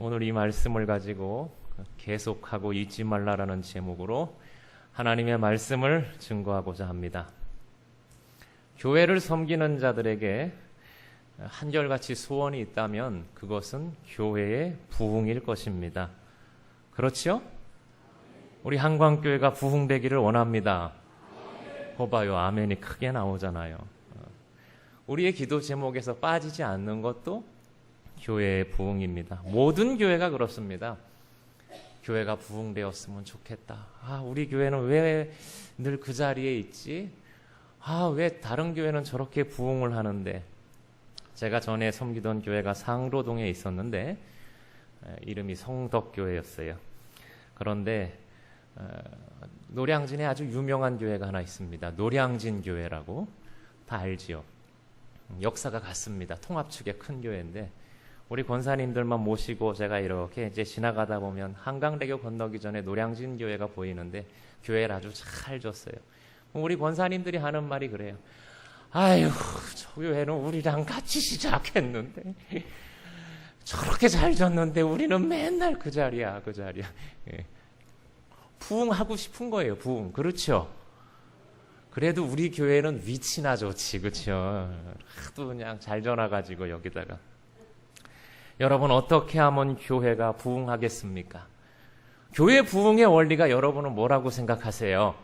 오늘 이 말씀을 가지고 계속하고 잊지 말라라는 제목으로 하나님의 말씀을 증거하고자 합니다. 교회를 섬기는 자들에게 한결같이 소원이 있다면 그것은 교회의 부흥일 것입니다. 그렇죠? 우리 한광교회가 부흥되기를 원합니다. 거봐요, 아멘이 크게 나오잖아요. 우리의 기도 제목에서 빠지지 않는 것도 교회의 부흥입니다. 모든 교회가 그렇습니다. 교회가 부흥되었으면 좋겠다. 우리 교회는 왜 늘 그 자리에 있지? 왜 다른 교회는 저렇게 부흥을 하는데? 제가 전에 섬기던 교회가 상로동에 있었는데 이름이 성덕교회였어요. 그런데 노량진에 아주 유명한 교회가 하나 있습니다. 노량진 교회라고 다 알지요. 역사가 같습니다. 통합축의 큰 교회인데 우리 권사님들만 모시고 제가 이렇게 이제 지나가다 보면 한강대교 건너기 전에 노량진 교회가 보이는데 교회를 아주 잘 줬어요. 우리 권사님들이 하는 말이 그래요. 아유, 저 교회는 우리랑 같이 시작했는데 저렇게 잘 줬는데 우리는 맨날 그 자리야. 예. 부흥하고 싶은 거예요. 부흥. 그렇죠? 그래도 우리 교회는 위치나 좋지. 그렇죠? 하도 그냥 잘 전화가지고 여기다가. 여러분, 어떻게 하면 교회가 부흥하겠습니까? 교회 부흥의 원리가 여러분은 뭐라고 생각하세요?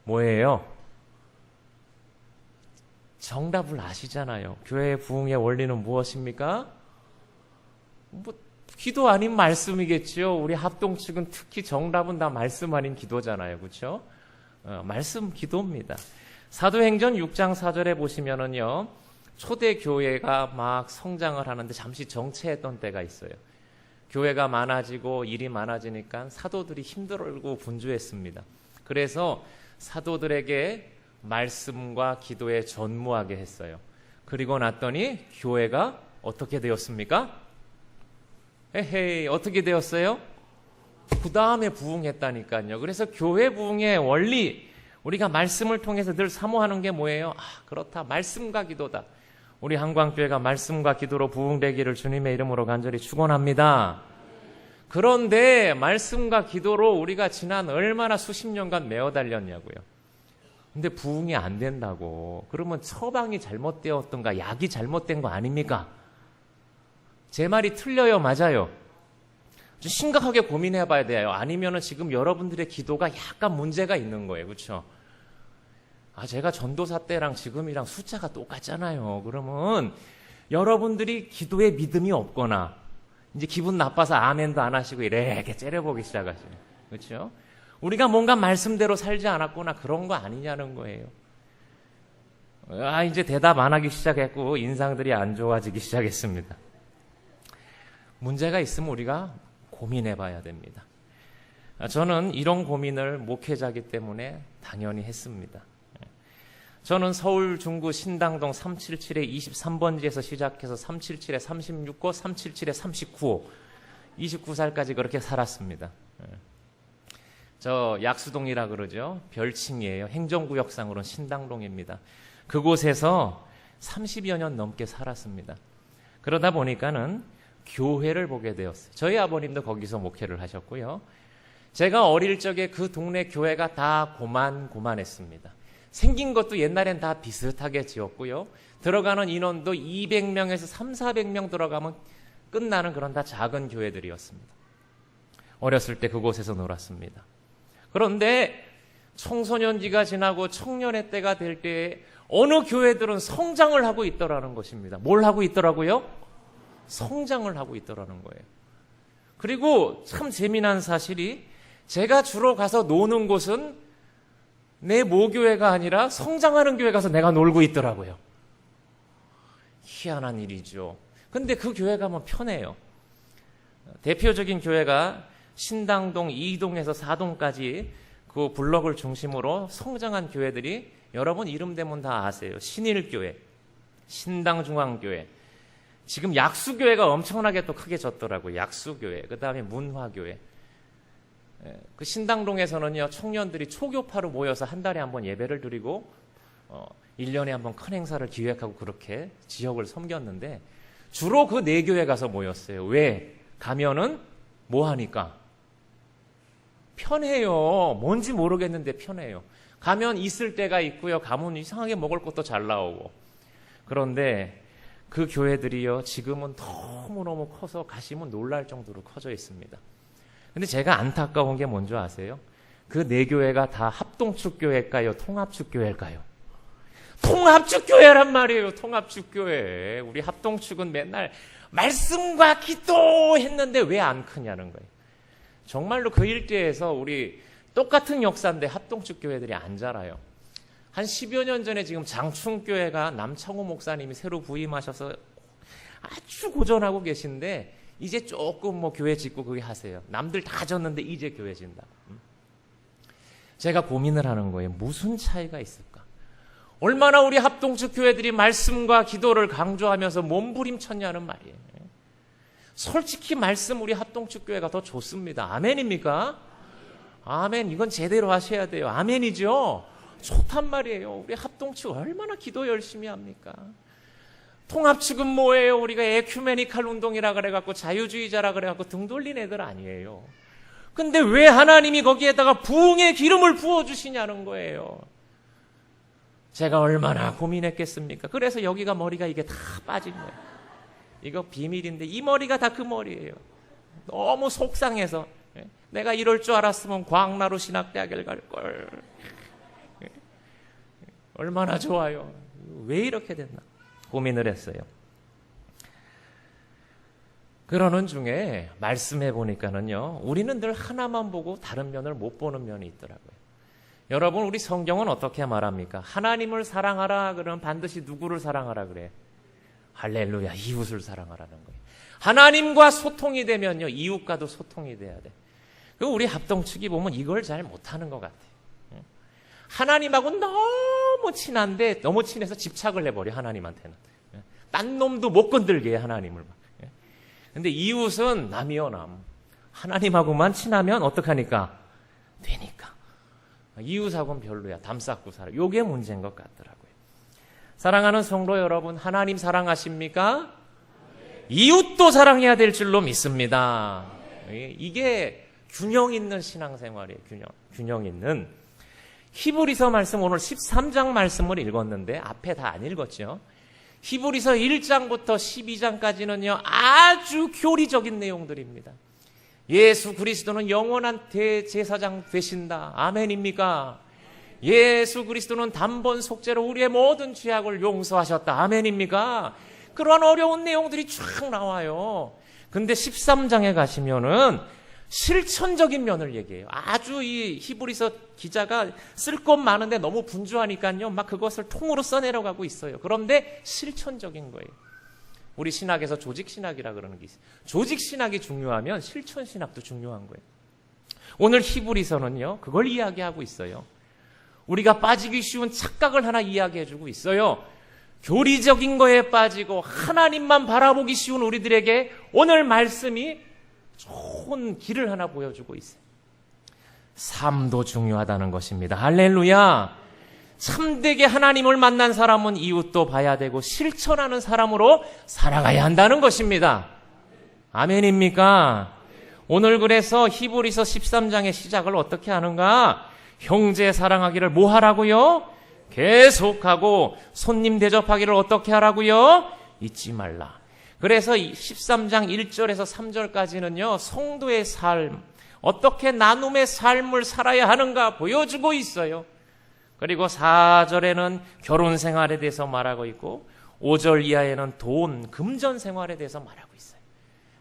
뭐예요? 정답을 아시잖아요. 교회의 부흥의 원리는 무엇입니까? 기도 아닌 말씀이겠죠. 우리 합동 측은 특히 정답은 다 말씀 아닌 기도잖아요. 그렇죠? 말씀 기도입니다. 사도행전 6장 4절에 보시면은요. 초대 교회가 막 성장을 하는데 잠시 정체했던 때가 있어요. 교회가 많아지고 일이 많아지니까 사도들이 힘들고 분주했습니다. 그래서 사도들에게 말씀과 기도에 전무하게 했어요. 그리고 났더니 교회가 어떻게 되었습니까? 에헤이, 어떻게 되었어요? 그 다음에 부흥했다니까요. 그래서 교회 부흥의 원리, 우리가 말씀을 통해서 늘 사모하는 게 뭐예요? 그렇다. 말씀과 기도다. 우리 한광교회가 말씀과 기도로 부흥되기를 주님의 이름으로 간절히 축원합니다. 그런데 말씀과 기도로 우리가 지난 얼마나 수십 년간 매어 달렸냐고요. 근데 부흥이 안 된다고. 그러면 처방이 잘못되었던가 약이 잘못된 거 아닙니까? 제 말이 틀려요, 맞아요? 좀 심각하게 고민해 봐야 돼요. 아니면은 지금 여러분들의 기도가 약간 문제가 있는 거예요. 그렇죠? 제가 전도사 때랑 지금이랑 숫자가 똑같잖아요. 그러면 여러분들이 기도에 믿음이 없거나 이제 기분 나빠서 아멘도 안 하시고 이렇게 째려보기 시작하시죠. 그렇죠? 우리가 뭔가 말씀대로 살지 않았구나 그런 거 아니냐는 거예요. 이제 대답 안 하기 시작했고 인상들이 안 좋아지기 시작했습니다. 문제가 있으면 우리가 고민해 봐야 됩니다. 저는 이런 고민을 목회자이기 때문에 당연히 했습니다. 저는 서울 중구 신당동 377의 23번지에서 시작해서 377의 36호, 377의 39호, 29살까지 그렇게 살았습니다. 저 약수동이라 그러죠. 별칭이에요. 행정구역상으로는 신당동입니다. 그곳에서 30여 년 넘게 살았습니다. 그러다 보니까는 교회를 보게 되었어요. 저희 아버님도 거기서 목회를 하셨고요. 제가 어릴 적에 그 동네 교회가 다 고만고만했습니다. 생긴 것도 옛날엔 다 비슷하게 지었고요. 들어가는 인원도 200명에서 3, 400명 들어가면 끝나는 그런 다 작은 교회들이었습니다. 어렸을 때 그곳에서 놀았습니다. 그런데 청소년기가 지나고 청년의 때가 될 때에 어느 교회들은 성장을 하고 있더라는 것입니다. 뭘 하고 있더라고요? 성장을 하고 있더라는 거예요. 그리고 참 재미난 사실이 제가 주로 가서 노는 곳은 내 모교회가 아니라 성장하는 교회 가서 내가 놀고 있더라고요. 희한한 일이죠. 근데 그 교회 가면 편해요. 대표적인 교회가 신당동 2동에서 4동까지 그 블럭을 중심으로 성장한 교회들이 여러분 이름 대면 다 아세요. 신일교회, 신당중앙교회, 지금 약수교회가 엄청나게 또 크게 졌더라고요. 약수교회, 그 다음에 문화교회. 그 신당동에서는요, 청년들이 초교파로 모여서 한 달에 한 번 예배를 드리고 1년에 한 번 큰 행사를 기획하고 그렇게 지역을 섬겼는데 주로 그 네 교회 가서 모였어요. 왜? 가면은 뭐 하니까? 편해요. 뭔지 모르겠는데 편해요. 가면 있을 때가 있고요. 가면 이상하게 먹을 것도 잘 나오고. 그런데 그 교회들이요, 지금은 너무너무 커서 가시면 놀랄 정도로 커져 있습니다. 근데 제가 안타까운 게 뭔지 아세요? 그 네 교회가 다 합동축교회일까요? 통합축교회일까요? 통합축교회란 말이에요. 통합축교회. 우리 합동축은 맨날 말씀과 기도했는데 왜 안 크냐는 거예요. 정말로 그 일대에서 우리 똑같은 역사인데 합동축교회들이 안 자라요. 한 10여 년 전에 지금 장충교회가 남창호 목사님이 새로 부임하셔서 아주 고전하고 계신데 이제 조금 뭐 교회 짓고 그게 하세요. 남들 다 졌는데 이제 교회 진다. 제가 고민을 하는 거예요. 무슨 차이가 있을까? 얼마나 우리 합동축 교회들이 말씀과 기도를 강조하면서 몸부림쳤냐는 말이에요. 솔직히 말씀 우리 합동축 교회가 더 좋습니다. 아멘입니까? 아멘. 이건 제대로 하셔야 돼요. 아멘이죠? 좋단 말이에요. 우리 합동축 얼마나 기도 열심히 합니까? 통합축은 뭐예요? 우리가 에큐메니칼 운동이라 그래갖고 자유주의자라 그래갖고 등 돌린 애들 아니에요. 근데 왜 하나님이 거기에다가 부흥의 기름을 부어주시냐는 거예요. 제가 얼마나 고민했겠습니까? 그래서 여기가 머리가 이게 다 빠진 거예요. 이거 비밀인데 이 머리가 다 그 머리예요. 너무 속상해서 내가 이럴 줄 알았으면 광나루 신학대학을 갈걸. 얼마나 좋아요. 왜 이렇게 됐나 고민을 했어요. 그러는 중에 말씀해 보니까는요, 우리는 늘 하나만 보고 다른 면을 못 보는 면이 있더라고요. 여러분, 우리 성경은 어떻게 말합니까? 하나님을 사랑하라 그러면 반드시 누구를 사랑하라 그래? 할렐루야, 이웃을 사랑하라는 거예요. 하나님과 소통이 되면요, 이웃과도 소통이 돼야 돼. 우리 합동축이 보면 이걸 잘 못하는 것 같아요. 하나님하고 너무 친한데 너무 친해서 집착을 해버려. 하나님한테는 딴 놈도 못 건들게 해, 하나님을. 근데 이웃은 남이요 남. 하나님하고만 친하면 어떡하니까? 되니까. 이웃하고는 별로야. 담 쌓고 살아. 요게 문제인 것 같더라고요. 사랑하는 성도 여러분, 하나님 사랑하십니까? 이웃도 사랑해야 될 줄로 믿습니다. 이게 균형 있는 신앙생활이에요. 균형 있는. 히브리서 말씀, 오늘 13장 말씀을 읽었는데 앞에 다 안 읽었죠. 히브리서 1장부터 12장까지는요 아주 교리적인 내용들입니다. 예수 그리스도는 영원한 대제사장 되신다. 아멘입니까? 예수 그리스도는 단번 속죄로 우리의 모든 죄악을 용서하셨다. 아멘입니까? 그러한 어려운 내용들이 쫙 나와요. 근데 13장에 가시면은 실천적인 면을 얘기해요. 아주 이 히브리서 기자가 쓸 것 많은데 너무 분주하니까요, 막 그것을 통으로 써내려가고 있어요. 그런데 실천적인 거예요. 우리 신학에서 조직신학이라 그러는 게 있어요. 조직신학이 중요하면 실천신학도 중요한 거예요. 오늘 히브리서는요, 그걸 이야기하고 있어요. 우리가 빠지기 쉬운 착각을 하나 이야기해주고 있어요. 교리적인 거에 빠지고 하나님만 바라보기 쉬운 우리들에게 오늘 말씀이 좋은 길을 하나 보여주고 있어요. 삶도 중요하다는 것입니다. 할렐루야. 참되게 하나님을 만난 사람은 이웃도 봐야 되고 실천하는 사람으로 살아가야 한다는 것입니다. 아멘입니까? 오늘 그래서 히브리서 13장의 시작을 어떻게 하는가? 형제 사랑하기를 뭐 하라고요? 계속하고 손님 대접하기를 어떻게 하라고요? 잊지 말라. 그래서 13장 1절에서 3절까지는요, 성도의 삶, 어떻게 나눔의 삶을 살아야 하는가 보여주고 있어요. 그리고 4절에는 결혼 생활에 대해서 말하고 있고 5절 이하에는 돈, 금전 생활에 대해서 말하고 있어요.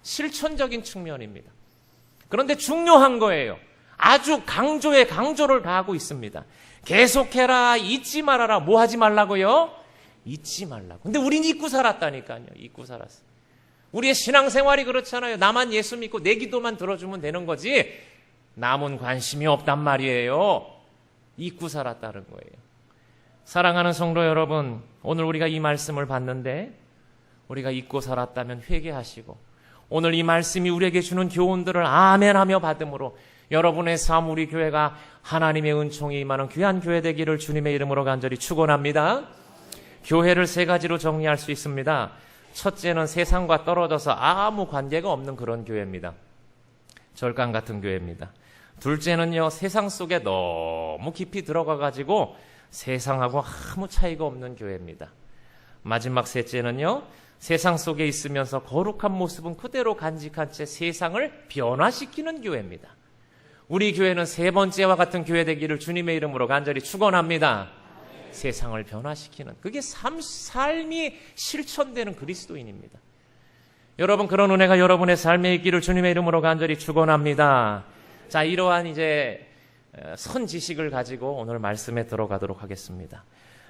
실천적인 측면입니다. 그런데 중요한 거예요. 아주 강조에 강조를 가하고 있습니다. 계속해라, 잊지 말아라. 뭐 하지 말라고요? 잊지 말라고. 근데 우린 잊고 살았다니까요. 잊고 살았어요. 우리의 신앙생활이 그렇잖아요. 나만 예수 믿고 내 기도만 들어주면 되는 거지 남은 관심이 없단 말이에요. 잊고 살았다는 거예요. 사랑하는 성도 여러분, 오늘 우리가 이 말씀을 봤는데 우리가 잊고 살았다면 회개하시고 오늘 이 말씀이 우리에게 주는 교훈들을 아멘하며 받음으로 여러분의 삶, 우리 교회가 하나님의 은총이 임하는 귀한 교회 되기를 주님의 이름으로 간절히 축원합니다. 교회를 세 가지로 정리할 수 있습니다. 첫째는 세상과 떨어져서 아무 관계가 없는 그런 교회입니다. 절간 같은 교회입니다. 둘째는요, 세상 속에 너무 깊이 들어가가지고 세상하고 아무 차이가 없는 교회입니다. 마지막 셋째는요, 세상 속에 있으면서 거룩한 모습은 그대로 간직한 채 세상을 변화시키는 교회입니다. 우리 교회는 세 번째와 같은 교회 되기를 주님의 이름으로 간절히 축원합니다. 세상을 변화시키는, 그게 삶이 실천되는 그리스도인입니다. 여러분, 그런 은혜가 여러분의 삶에 있기를 주님의 이름으로 간절히 축원합니다. 자, 이러한 이제 선지식을 가지고 오늘 말씀에 들어가도록 하겠습니다.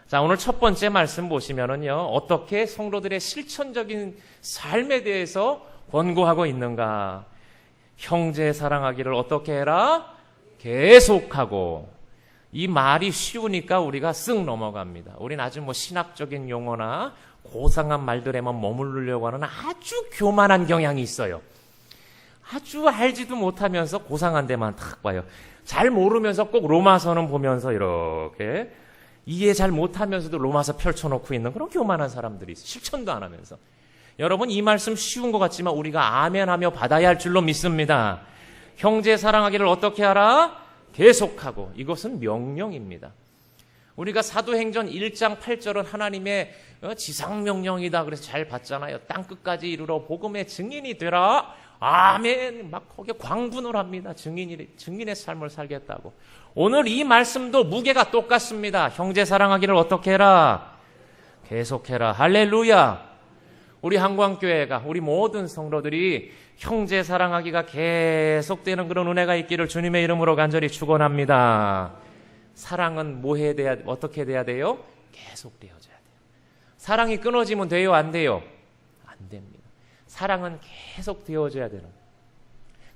자, 오늘 첫 번째 말씀 보시면은요, 어떻게 성도들의 실천적인 삶에 대해서 권고하고 있는가. 형제 사랑하기를 어떻게 해라? 계속하고. 이 말이 쉬우니까 우리가 쓱 넘어갑니다. 우린 아주 신학적인 용어나 고상한 말들에만 머무르려고 하는 아주 교만한 경향이 있어요. 아주 알지도 못하면서 고상한 데만 탁 봐요. 잘 모르면서 꼭 로마서는 보면서 이렇게 이해 잘 못하면서도 로마서 펼쳐놓고 있는 그런 교만한 사람들이 있어요. 실천도 안 하면서. 여러분, 이 말씀 쉬운 것 같지만 우리가 아멘하며 받아야 할 줄로 믿습니다. 형제 사랑하기를 어떻게 하라? 계속하고. 이것은 명령입니다. 우리가 사도행전 1장 8절은 하나님의 지상명령이다 그래서 잘 봤잖아요. 땅끝까지 이르러 복음의 증인이 되라. 아멘. 막 거기에 광분을 합니다. 증인의 삶을 살겠다고. 오늘 이 말씀도 무게가 똑같습니다. 형제 사랑하기를 어떻게 해라? 계속해라. 할렐루야. 우리 한광교회가, 우리 모든 성도들이 형제 사랑하기가 계속되는 그런 은혜가 있기를 주님의 이름으로 간절히 축원합니다. 사랑은 어떻게 돼야 돼요? 계속되어져야 돼요. 사랑이 끊어지면 돼요? 안 돼요? 안 됩니다. 사랑은 계속 되어져야 되는.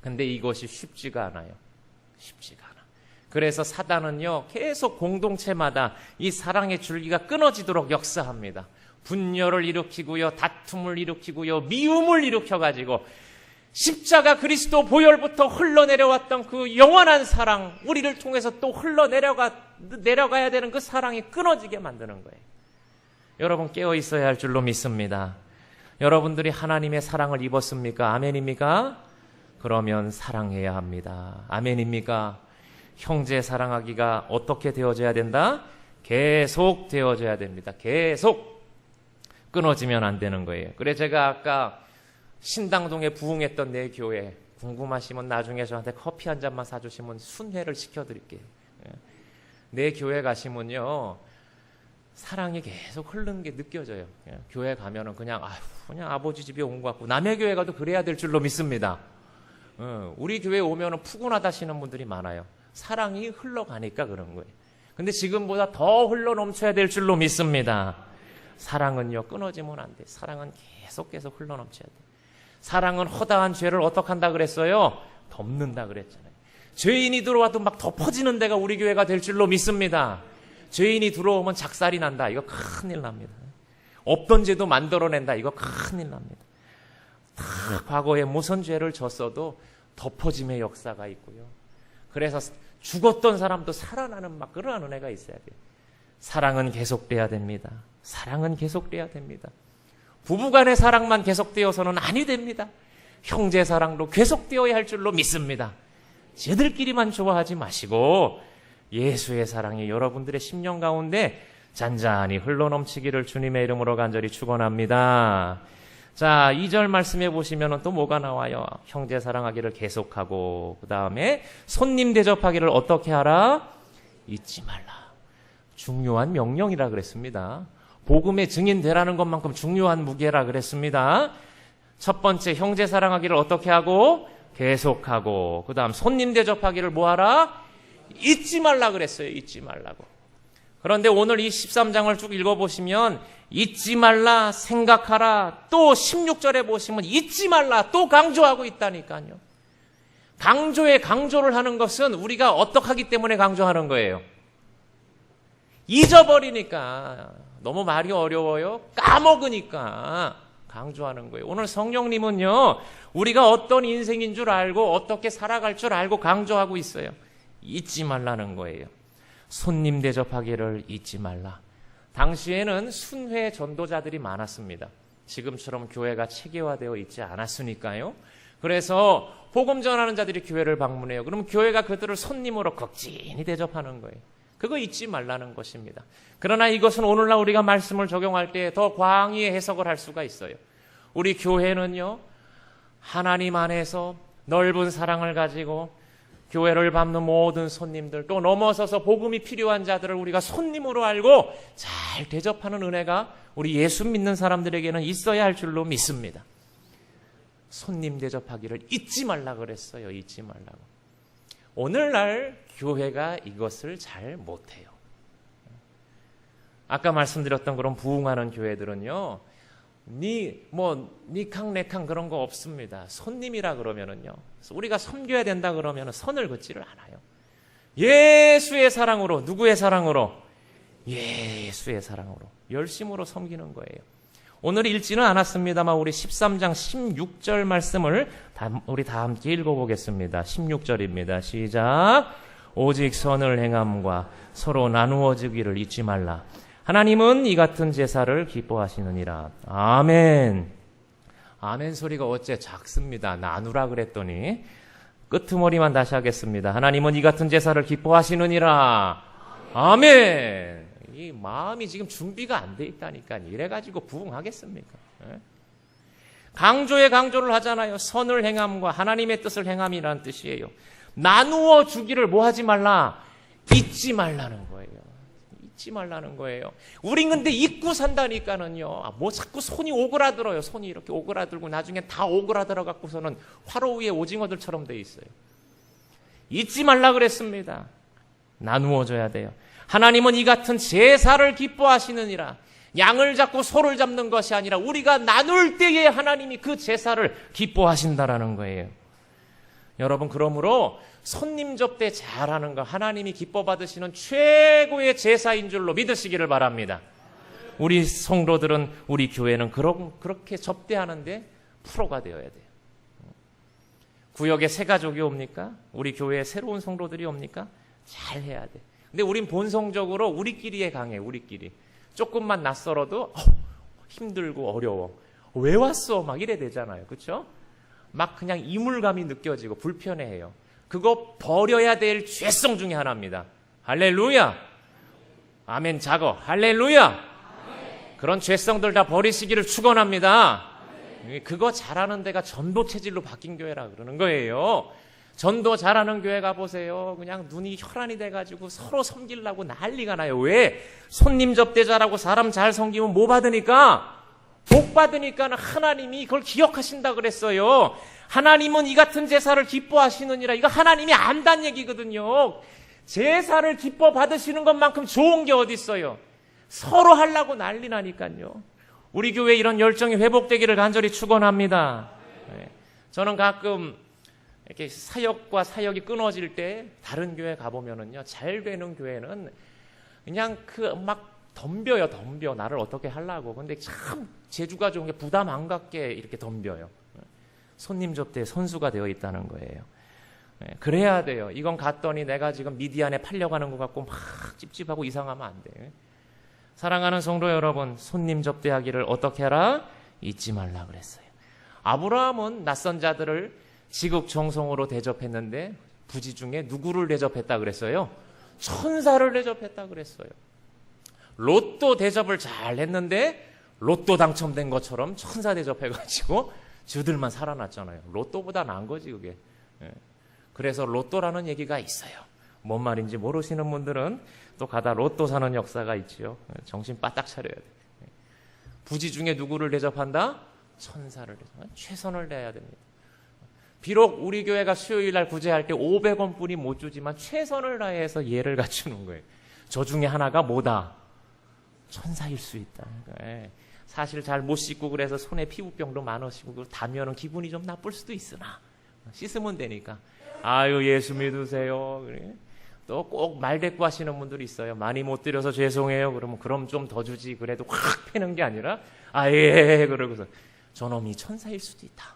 근데 이것이 쉽지가 않아요. 쉽지가 않아. 그래서 사단은요, 계속 공동체마다 이 사랑의 줄기가 끊어지도록 역사합니다. 분열을 일으키고요, 다툼을 일으키고요, 미움을 일으켜가지고 십자가 그리스도 보혈부터 흘러내려왔던 그 영원한 사랑, 우리를 통해서 또 내려가야 되는 그 사랑이 끊어지게 만드는 거예요. 여러분, 깨어 있어야 할 줄로 믿습니다. 여러분들이 하나님의 사랑을 입었습니까? 아멘입니까? 그러면 사랑해야 합니다. 아멘입니까? 형제 사랑하기가 어떻게 되어져야 된다? 계속 되어져야 됩니다. 계속. 끊어지면 안 되는 거예요. 그래 제가 아까 신당동에 부흥했던 내 교회, 궁금하시면 나중에 저한테 커피 한 잔만 사주시면 순회를 시켜드릴게요. 내 교회 가시면요, 사랑이 계속 흐르는 게 느껴져요. 교회 가면은 그냥 아버지 집에 온 것 같고, 남의 교회 가도 그래야 될 줄로 믿습니다. 우리 교회 오면은 푸근하다시는 분들이 많아요. 사랑이 흘러가니까 그런 거예요. 근데 지금보다 더 흘러 넘쳐야 될 줄로 믿습니다. 사랑은요, 끊어지면 안 돼. 사랑은 계속 흘러 넘쳐야 돼. 사랑은 허다한 죄를 어떻게 한다 그랬어요? 덮는다 그랬잖아요. 죄인이 들어와도 막 덮어지는 데가 우리 교회가 될 줄로 믿습니다. 죄인이 들어오면 작살이 난다. 이거 큰일 납니다. 없던 죄도 만들어낸다. 이거 큰일 납니다. 다 과거에 무슨 죄를 졌어도 덮어짐의 역사가 있고요. 그래서 죽었던 사람도 살아나는 막 그러한 은혜가 있어야 돼요. 사랑은 계속돼야 됩니다. 사랑은 계속돼야 됩니다. 부부간의 사랑만 계속되어서는 아니 됩니다. 형제 사랑도 계속되어야 할 줄로 믿습니다. 쟤들끼리만 좋아하지 마시고 예수의 사랑이 여러분들의 심령 가운데 잔잔히 흘러넘치기를 주님의 이름으로 간절히 축원합니다. 자, 2절 말씀해 보시면 또 뭐가 나와요? 형제 사랑하기를 계속하고, 그 다음에 손님 대접하기를 어떻게 하라? 잊지 말라. 중요한 명령이라 그랬습니다. 복음의 증인 되라는 것만큼 중요한 무게라 그랬습니다. 첫 번째, 형제 사랑하기를 어떻게 하고? 계속하고. 그 다음 손님 대접하기를 뭐하라? 잊지 말라 그랬어요. 잊지 말라고. 그런데 오늘 이 13장을 쭉 읽어보시면 잊지 말라, 생각하라, 또 16절에 보시면 잊지 말라 또 강조하고 있다니까요. 강조를 하는 것은 우리가 어떻게 하기 때문에 강조하는 거예요? 잊어버리니까. 너무 말이 어려워요. 까먹으니까 강조하는 거예요. 오늘 성령님은요, 우리가 어떤 인생인 줄 알고 어떻게 살아갈 줄 알고 강조하고 있어요. 잊지 말라는 거예요. 손님 대접하기를 잊지 말라. 당시에는 순회 전도자들이 많았습니다. 지금처럼 교회가 체계화되어 있지 않았으니까요. 그래서 복음 전하는 자들이 교회를 방문해요. 그러면 교회가 그들을 손님으로 극진히 대접하는 거예요. 그거 잊지 말라는 것입니다. 그러나 이것은 오늘날 우리가 말씀을 적용할 때 더 광의의 해석을 할 수가 있어요. 우리 교회는요, 하나님 안에서 넓은 사랑을 가지고 교회를 밟는 모든 손님들, 또 넘어서서 복음이 필요한 자들을 우리가 손님으로 알고 잘 대접하는 은혜가 우리 예수 믿는 사람들에게는 있어야 할 줄로 믿습니다. 손님 대접하기를 잊지 말라 그랬어요. 잊지 말라고. 오늘날 교회가 이것을 잘 못해요. 아까 말씀드렸던 그런 부흥하는 교회들은요, 니캉 내캉 그런 거 없습니다. 손님이라 그러면은요, 우리가 섬겨야 된다 그러면은 선을 긋지를 않아요. 예수의 사랑으로, 누구의 사랑으로? 예수의 사랑으로 열심으로 섬기는 거예요. 오늘 읽지는 않았습니다만 우리 13장 16절 말씀을 우리 다 함께 읽어보겠습니다. 16절입니다. 시작. 오직 선을 행함과 서로 나누어 주기를 잊지 말라. 하나님은 이 같은 제사를 기뻐하시느니라. 아멘. 아멘 소리가 어째 작습니다. 나누라 그랬더니 끄트머리만 다시 하겠습니다. 하나님은 이 같은 제사를 기뻐하시느니라. 아멘. 이 마음이 지금 준비가 안 돼 있다니까. 이래가지고 부흥하겠습니까? 강조를 하잖아요. 선을 행함과 하나님의 뜻을 행함이라는 뜻이에요. 나누어 주기를 뭐 하지 말라? 잊지 말라는 거예요. 잊지 말라는 거예요. 우린 근데 잊고 산다니까는요. 뭐 자꾸 손이 오그라들어요. 손이 이렇게 오그라들고 나중에 다 오그라들어 갖고서는 화로 위에 오징어들처럼 돼 있어요. 잊지 말라 그랬습니다. 나누어 줘야 돼요. 하나님은 이 같은 제사를 기뻐하시느니라. 양을 잡고 소를 잡는 것이 아니라 우리가 나눌 때에 하나님이 그 제사를 기뻐하신다라는 거예요. 여러분, 그러므로 손님 접대 잘하는 거 하나님이 기뻐 받으시는 최고의 제사인 줄로 믿으시기를 바랍니다. 우리 성도들은, 우리 교회는 그렇게 접대하는데 프로가 되어야 돼요. 구역에 새 가족이 옵니까? 우리 교회에 새로운 성도들이 옵니까? 잘 해야 돼. 근데 우린 본성적으로 우리끼리에 강해. 우리끼리 조금만 낯설어도 힘들고 어려워. 왜 왔어? 막 이래 되잖아요. 그렇죠? 막 그냥 이물감이 느껴지고 불편해해요. 그거 버려야 될 죄성 중에 하나입니다. 할렐루야. 아멘. 작어. 할렐루야. 그런 죄성들 다 버리시기를 축원합니다. 그거 잘하는 데가 전도 체질로 바뀐 교회라 그러는 거예요. 전도 잘하는 교회 가보세요. 그냥 눈이 혈안이 돼가지고 서로 섬기려고 난리가 나요. 왜? 손님 접대 잘하고 사람 잘 섬기면 뭐 받으니까? 복 받으니까 하나님이 그걸 기억하신다 그랬어요. 하나님은 이 같은 제사를 기뻐하시느니라. 이거 하나님이 안다는 얘기거든요. 제사를 기뻐 받으시는 것만큼 좋은 게 어디 있어요. 서로 하려고 난리 나니까요. 우리 교회 이런 열정이 회복되기를 간절히 축원합니다. 저는 가끔 이렇게 사역과 사역이 끊어질 때 다른 교회 가보면은요, 잘 되는 교회는 그냥 막 덤벼요. 나를 어떻게 하려고. 근데 참 재주가 좋은 게 부담 안 갖게 이렇게 덤벼요. 손님 접대에 선수가 되어 있다는 거예요. 그래야 돼요. 이건 갔더니 내가 지금 미디안에 팔려가는 것 같고 막 찝찝하고 이상하면 안 돼. 사랑하는 성도 여러분, 손님 접대하기를 어떻게 하라? 잊지 말라 그랬어요. 아브라함은 낯선 자들을 지극정성으로 대접했는데 부지 중에 누구를 대접했다 그랬어요? 천사를 대접했다 그랬어요. 로또 대접을 잘 했는데 로또 당첨된 것처럼 천사 대접해가지고 주들만 살아났잖아요. 로또보다 나은 거지 그게. 그래서 로또라는 얘기가 있어요. 뭔 말인지 모르시는 분들은 또 가다 로또 사는 역사가 있지요. 정신 바짝 차려야 돼. 부지 중에 누구를 대접한다? 천사를 대접한다. 최선을 다해야 됩니다. 비록 우리 교회가 수요일 날 구제할 때 500원 뿐이 못 주지만 최선을 다해서 예를 갖추는 거예요. 저 중에 하나가 뭐다? 천사일 수 있다. 사실 잘 못 씻고 그래서 손에 피부병도 많으시고 다면은 기분이 좀 나쁠 수도 있으나 씻으면 되니까. 아유, 예수 믿으세요. 그래. 또 꼭 말대꾸 하시는 분들이 있어요. 많이 못 드려서 죄송해요. 그러면 그럼 좀 더 주지. 그래도 확 패는 게 아니라 예 그러고서 저놈이 천사일 수도 있다.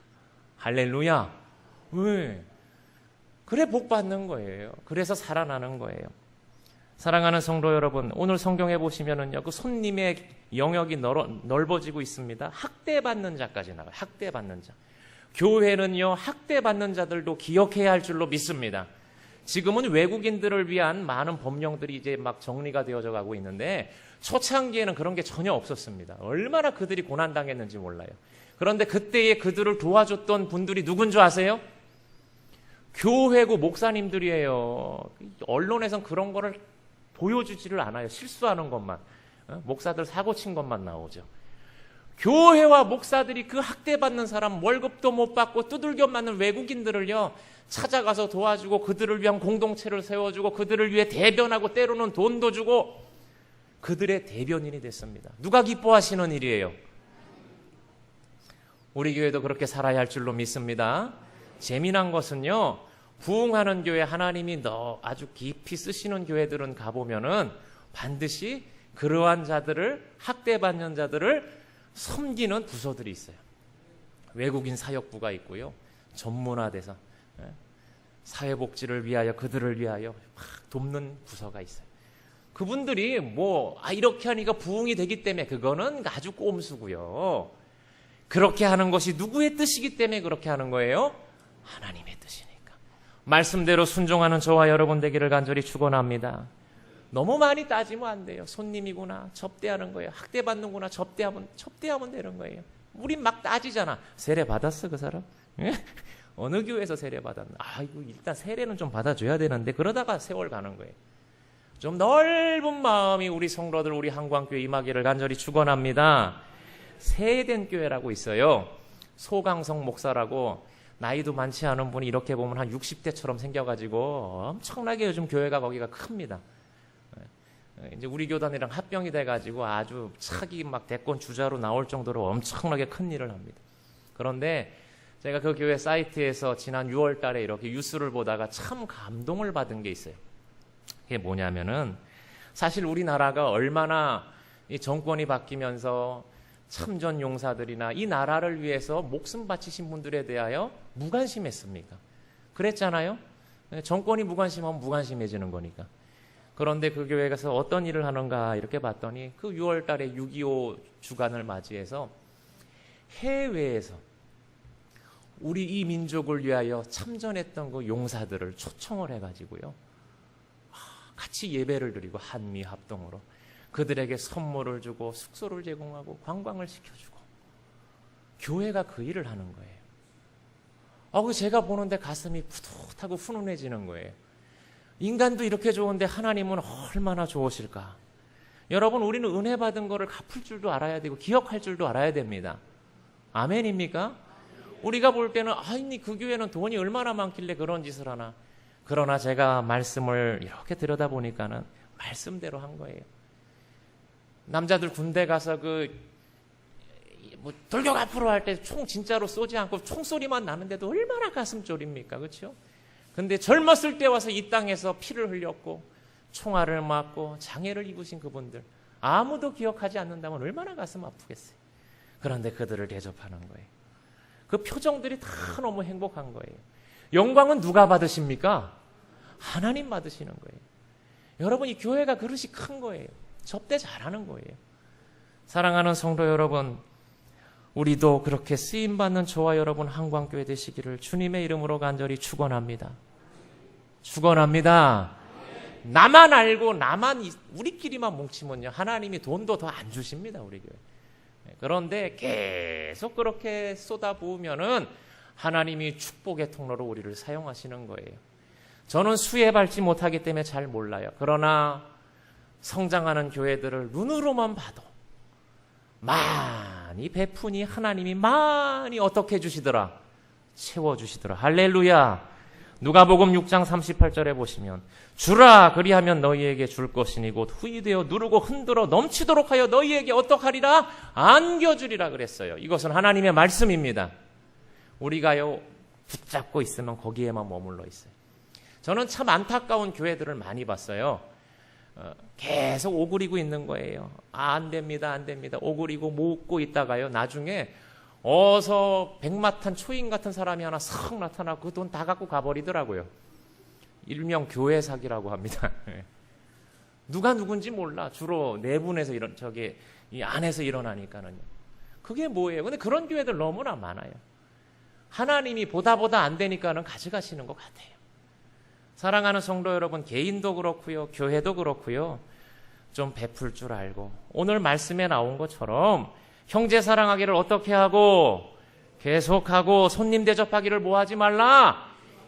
할렐루야. 왜? 그래 복 받는 거예요. 그래서 살아나는 거예요. 사랑하는 성도 여러분, 오늘 성경에 보시면은요, 그 손님의 영역이 넓어지고 있습니다. 학대받는 자까지 나가요. 학대받는 자. 교회는요, 학대받는 자들도 기억해야 할 줄로 믿습니다. 지금은 외국인들을 위한 많은 법령들이 이제 막 정리가 되어져 가고 있는데, 초창기에는 그런 게 전혀 없었습니다. 얼마나 그들이 고난당했는지 몰라요. 그런데 그때에 그들을 도와줬던 분들이 누군 줄 아세요? 교회고 목사님들이에요. 언론에선 그런 거를 보여주지를 않아요. 실수하는 것만. 목사들 사고 친 것만 나오죠. 교회와 목사들이 그 학대받는 사람, 월급도 못 받고 두들겨 맞는 외국인들을요, 찾아가서 도와주고 그들을 위한 공동체를 세워주고 그들을 위해 대변하고 때로는 돈도 주고 그들의 대변인이 됐습니다. 누가 기뻐하시는 일이에요? 우리 교회도 그렇게 살아야 할 줄로 믿습니다. 재미난 것은요, 부흥하는 교회, 하나님이 아주 깊이 쓰시는 교회들은 가보면은 반드시 그러한 자들을, 학대받는 자들을 섬기는 부서들이 있어요. 외국인 사역부가 있고요, 전문화돼서 사회복지를 위하여, 그들을 위하여 막 돕는 부서가 있어요. 그분들이 이렇게 하니까 부흥이 되기 때문에, 그거는 아주 꼼수고요. 그렇게 하는 것이 누구의 뜻이기 때문에 그렇게 하는 거예요? 하나님의 뜻이니까. 말씀대로 순종하는 저와 여러분 되기를 간절히 축원합니다. 너무 많이 따지면 안 돼요. 손님이구나, 접대하는 거예요. 학대받는구나, 접대하면 되는 거예요. 우린 막 따지잖아. 세례 받았어, 그 사람? 어느 교회에서 세례 받았나? 이거 일단 세례는 좀 받아줘야 되는데, 그러다가 세월 가는 거예요. 좀 넓은 마음이 우리 성도들, 우리 한광교회 임하기를 간절히 축원합니다. 세된 교회라고 있어요. 소강성 목사라고, 나이도 많지 않은 분이 이렇게 보면 한 60대처럼 생겨가지고 엄청나게 요즘 교회가 거기가 큽니다. 이제 우리 교단이랑 합병이 돼가지고 아주 차기 막 대권 주자로 나올 정도로 엄청나게 큰 일을 합니다. 그런데 제가 그 교회 사이트에서 지난 6월 달에 이렇게 뉴스를 보다가 참 감동을 받은 게 있어요. 그게 뭐냐면은, 사실 우리나라가 얼마나 이 정권이 바뀌면서 참전 용사들이나 이 나라를 위해서 목숨 바치신 분들에 대하여 무관심했습니까? 그랬잖아요. 정권이 무관심하면 무관심해지는 거니까. 그런데 그 교회에서 어떤 일을 하는가 이렇게 봤더니, 그 6월 달에 6.25 주간을 맞이해서 해외에서 우리 이 민족을 위하여 참전했던 그 용사들을 초청을 해가지고요, 같이 예배를 드리고 한미 합동으로 그들에게 선물을 주고 숙소를 제공하고 관광을 시켜주고, 교회가 그 일을 하는 거예요. 제가 보는데 가슴이 푸듯하고 훈훈해지는 거예요. 인간도 이렇게 좋은데 하나님은 얼마나 좋으실까. 여러분, 우리는 은혜 받은 거를 갚을 줄도 알아야 되고 기억할 줄도 알아야 됩니다. 아멘입니까? 우리가 볼 때는 그 교회는 돈이 얼마나 많길래 그런 짓을 하나. 그러나 제가 말씀을 이렇게 들여다보니까는 말씀대로 한 거예요. 남자들 군대 가서 돌격 앞으로 할 때 총 진짜로 쏘지 않고 총소리만 나는데도 얼마나 가슴 졸입니까? 그렇죠? 근데 젊었을 때 와서 이 땅에서 피를 흘렸고 총알을 맞고 장애를 입으신 그분들, 아무도 기억하지 않는다면 얼마나 가슴 아프겠어요. 그런데 그들을 대접하는 거예요. 그 표정들이 다 너무 행복한 거예요. 영광은 누가 받으십니까? 하나님 받으시는 거예요. 여러분, 이 교회가 그릇이 큰 거예요. 접대 잘하는 거예요. 사랑하는 성도 여러분, 우리도 그렇게 쓰임받는 저와 여러분 한광교회 되시기를 주님의 이름으로 간절히 축원합니다. 축원합니다. 나만 알고 우리끼리만 뭉치면요, 하나님이 돈도 더 안 주십니다, 우리 교회. 그런데 계속 그렇게 쏟아부으면은 하나님이 축복의 통로로 우리를 사용하시는 거예요. 저는 수혜 밟지 못하기 때문에 잘 몰라요. 그러나 성장하는 교회들을 눈으로만 봐도 많이 베푸니 하나님이 많이 어떻게 해주시더라? 채워주시더라. 할렐루야. 누가복음 6장 38절에 보시면, 주라 그리하면 너희에게 줄 것이니 곧 후이 되어 누르고 흔들어 넘치도록 하여 너희에게 어떡하리라? 안겨주리라 그랬어요. 이것은 하나님의 말씀입니다. 우리가요, 붙잡고 있으면 거기에만 머물러 있어요. 저는 참 안타까운 교회들을 많이 봤어요. 계속 오그리고 있는 거예요. 안 됩니다, 안 됩니다. 오그리고 묻고 있다가요, 나중에 어서 백마탄 초인 같은 사람이 하나 싹 나타나고 그 돈 다 갖고 가버리더라고요. 일명 교회 사기라고 합니다. 누가 누군지 몰라. 주로 내분에서 이 안에서 일어나니까는요. 그게 뭐예요? 근데 그런 교회들 너무나 많아요. 하나님이 보다 안 되니까는 가져가시는 것 같아요. 사랑하는 성도 여러분, 개인도 그렇고요, 교회도 그렇고요. 좀 베풀 줄 알고 오늘 말씀에 나온 것처럼 형제 사랑하기를 어떻게 하고 계속하고 손님 대접하기를 뭐하지 말라?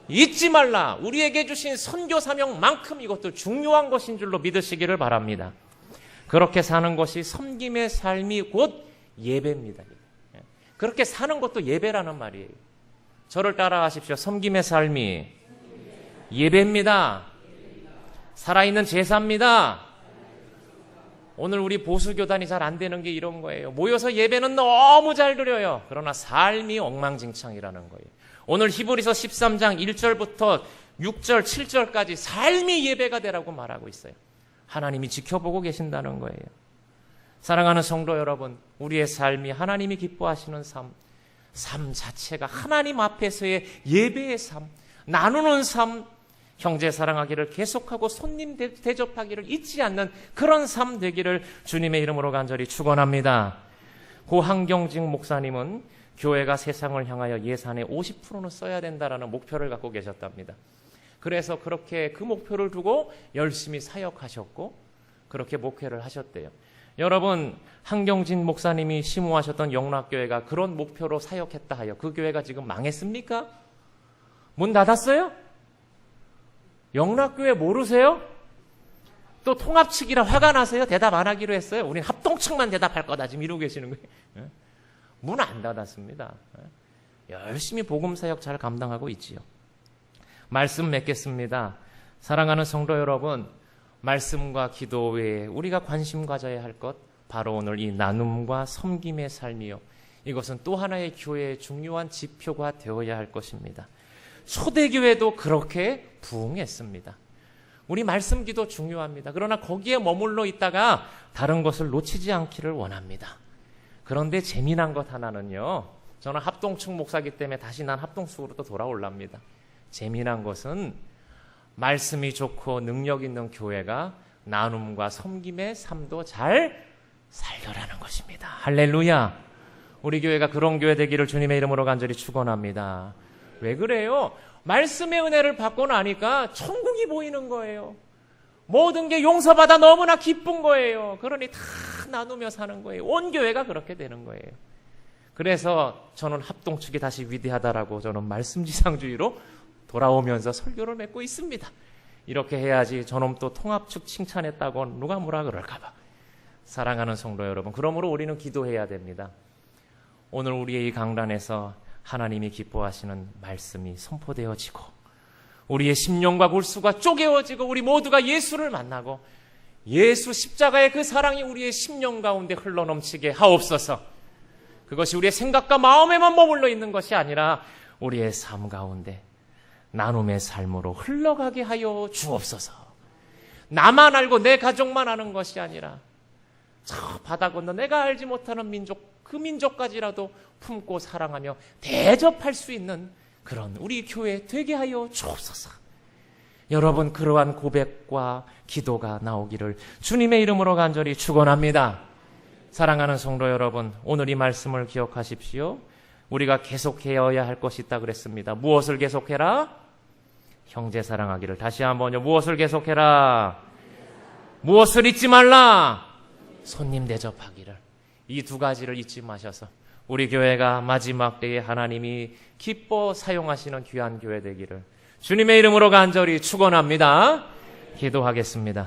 잊지 말라. 우리에게 주신 선교 사명만큼 이것도 중요한 것인 줄로 믿으시기를 바랍니다. 그렇게 사는 것이 섬김의 삶이 곧 예배입니다. 그렇게 사는 것도 예배라는 말이에요. 저를 따라하십시오. 섬김의 삶이 예배입니다. 살아있는 제사입니다. 오늘 우리 보수교단이 잘 안 되는 게 이런 거예요. 모여서 예배는 너무 잘 드려요. 그러나 삶이 엉망진창이라는 거예요. 오늘 히브리서 13장 1절부터 6절, 7절까지 삶이 예배가 되라고 말하고 있어요. 하나님이 지켜보고 계신다는 거예요. 사랑하는 성도 여러분, 우리의 삶이 하나님이 기뻐하시는 삶 자체가 하나님 앞에서의 예배의 삶, 나누는 삶, 형제 사랑하기를 계속하고 손님 대접하기를 잊지 않는 그런 삶 되기를 주님의 이름으로 간절히 축원합니다. 고 한경직 목사님은 교회가 세상을 향하여 예산의 50%는 써야 된다라는 목표를 갖고 계셨답니다. 그래서 그렇게 그 목표를 두고 열심히 사역하셨고 그렇게 목회를 하셨대요. 여러분, 한경직 목사님이 심호하셨던 영락교회가 그런 목표로 사역했다 하여 그 교회가 지금 망했습니까? 문 닫았어요? 영락교회 모르세요? 또 통합 측이라 화가 나세요? 대답 안 하기로 했어요? 우린 합동 측만 대답할 거다 지금 이러고 계시는 거예요. 문 안 닫았습니다. 열심히 복음사역 잘 감당하고 있지요. 말씀 맺겠습니다. 사랑하는 성도 여러분, 말씀과 기도 외에 우리가 관심 가져야 할 것 바로 오늘 이 나눔과 섬김의 삶이요. 이것은 또 하나의 교회의 중요한 지표가 되어야 할 것입니다. 초대교회도 그렇게 부흥했습니다. 우리 말씀 기도 중요합니다. 그러나 거기에 머물러 있다가 다른 것을 놓치지 않기를 원합니다. 그런데 재미난 것 하나는요. 저는 합동측 목사기 때문에 다시 난 합동측으로 또 돌아올랍니다. 재미난 것은 말씀이 좋고 능력 있는 교회가 나눔과 섬김의 삶도 잘 살려라는 것입니다. 할렐루야. 우리 교회가 그런 교회 되기를 주님의 이름으로 간절히 축원합니다. 왜 그래요? 말씀의 은혜를 받고 나니까 천국이 보이는 거예요. 모든 게 용서받아 너무나 기쁜 거예요. 그러니 다 나누며 사는 거예요. 온 교회가 그렇게 되는 거예요. 그래서 저는 합동측이 다시 위대하다라고 저는 말씀지상주의로 돌아오면서 설교를 맺고 있습니다. 이렇게 해야지 저놈 또 통합측 칭찬했다고 누가 뭐라 그럴까봐. 사랑하는 성도 여러분, 그러므로 우리는 기도해야 됩니다. 오늘 우리의 이 강단에서 하나님이 기뻐하시는 말씀이 선포되어지고 우리의 심령과 골수가 쪼개어지고 우리 모두가 예수를 만나고 예수 십자가의 그 사랑이 우리의 심령 가운데 흘러넘치게 하옵소서. 그것이 우리의 생각과 마음에만 머물러 있는 것이 아니라 우리의 삶 가운데 나눔의 삶으로 흘러가게 하여 주옵소서. 나만 알고 내 가족만 아는 것이 아니라 저 바다 건너 내가 알지 못하는 민족, 그 민족까지라도 품고 사랑하며 대접할 수 있는 그런 우리 교회 되게 하여 주옵소서. 여러분, 그러한 고백과 기도가 나오기를 주님의 이름으로 간절히 축원합니다. 사랑하는 성도 여러분, 오늘 이 말씀을 기억하십시오. 우리가 계속해야 할 것이 있다 그랬습니다. 무엇을 계속해라? 형제 사랑하기를. 다시 한번요. 무엇을 계속해라? 무엇을 잊지 말라? 손님 대접하기를. 이 두 가지를 잊지 마셔서 우리 교회가 마지막 때에 하나님이 기뻐 사용하시는 귀한 교회 되기를 주님의 이름으로 간절히 축원합니다. 기도하겠습니다.